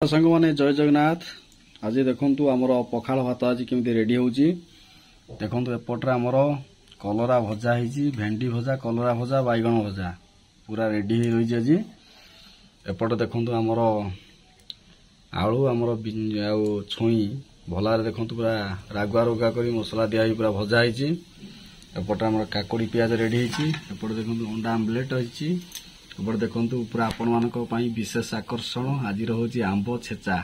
सांग मैंने जय जगन्नाथ। आज देखु आमर पखाड़ भात आज केमी रेडी होची। देखु एपटे आमर कलरा भजा है, भेंडी भजा, कलरा भजा, बैगण भजा पूरा रेडी हो रही आज। एपटे देखु आमर आलू आमर छुई भलार देखु पूरा रागुआ रुगा कर मसला दिया पूरा भजा है। एपटे आमर काकुड़ी पियाज रेडी है। एपटे देखु अंडा आमलेट अच्छी। एपटे देखु पूरा आपण मान विशेष आकर्षण आज रोचे आंब छेचा,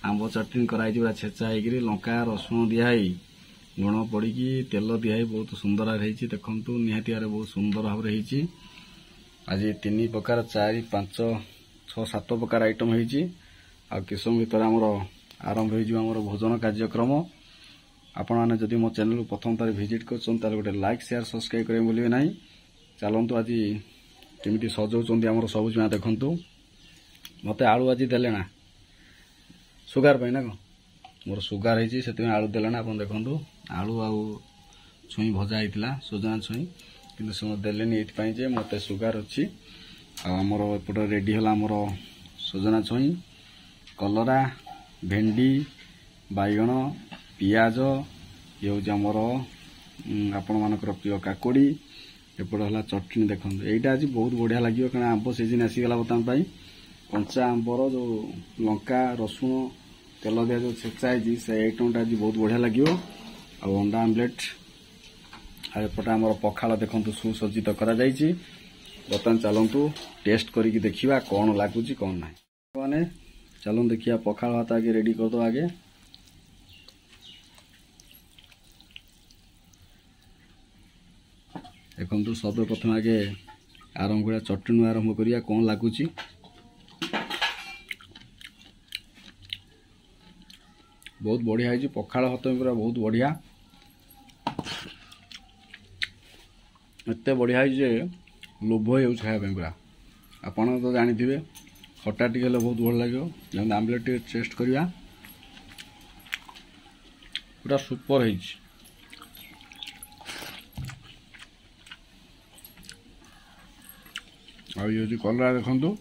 आंब चटनी कराई पूरा छेचा हो लंका रसुण दिहाई लुण पड़ी तेल दिहाई बहुत सुंदर रही। देखु निहाती बहुत सुंदर भाव रही। आज 3 प्रकार 4 5 6 7 प्रकार आइटम होती। आ कि समय भर आमर आरंभ हो भोजन कार्यक्रम। आपण मैंने जदि मो चैनल प्रथम तार विजिट कर गोटे लाइक शेयर सब्सक्राइब करें बोलिए ना। चलतु आज केमी सजाऊँ आम सबुज माँ देखु मत आलू आज देले ना सुगार ना कौन मोर सुगार है आलू देले ना। आप देखु आलू आउ छुई भजा होता सजना छुई कि देलेनी ये मत सुगार अच्छी। आमर एपटे रेडी है आमर सजना छुई, कलरा, भेंडी, बैगण, पियाज, ये हूँ आमर आपण मानकर प्रिय काकुड़ी। एपटे है चटनी देखो यहीटा आज बहुत बढ़िया लगे क्या आंब सीजन आसीगला बर्तमान कंचा आंबर जो लंका रसुण तेल दिया जो छेचा है से आइटमटा आज बहुत बढ़िया लगे। आ अंडा आमलेट एपटे आमर पखाड़ देखु सुसज्जित करा जाइछि। बर्तमान चलतु टेस्ट करके देखा कौन लगुच कौन ना मैंने। चलो देखिए पखाड़ भात आगे रेडी कर दो आगे। देखु सब प्रथम आगे आरंभ करा चटनी आरंभ करिया कौन लगुच। बहुत बढ़िया है पखाड़ भात पूरा बहुत बढ़िया एत बढ़िया है लोभ हो खायापी पूरा। आपड़ तो जानी खटा टी बहुत भल लगे जमी आमलेट टे टेस्ट करवा पूरा सुपर है। आ ये कलरा देखु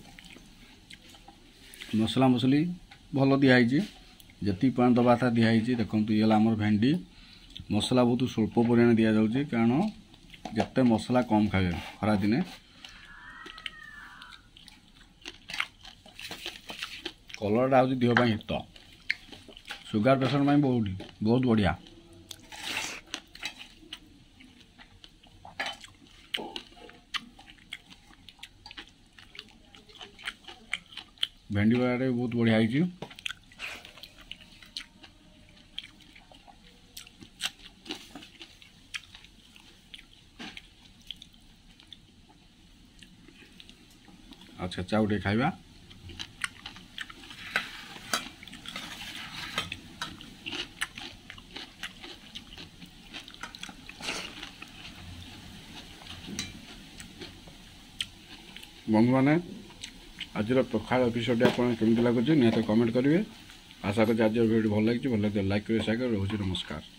मसला मसली भल दिखाई जी पान दबा था दिखाई। देखो ये आमर भेंडी मसला बहुत स्वल्प परिमाण दि जाऊँगी कारण जिते मसला कम खाए खरा दिने। कलरटा हूँ देह हित सुगार पेसेंट बहुत बढ़िया। भेंडी बड़ा बहुत बढ़िया है। अच्छा चाउ टे खाइबा। बंधु मैंने आज पखाड़ एपिसोड आपको केमी लगुच निहत कमेंट करेंगे। आशा करें आज वीडियो भल लगे भल लाइक करेंगे। रोज नमस्कार।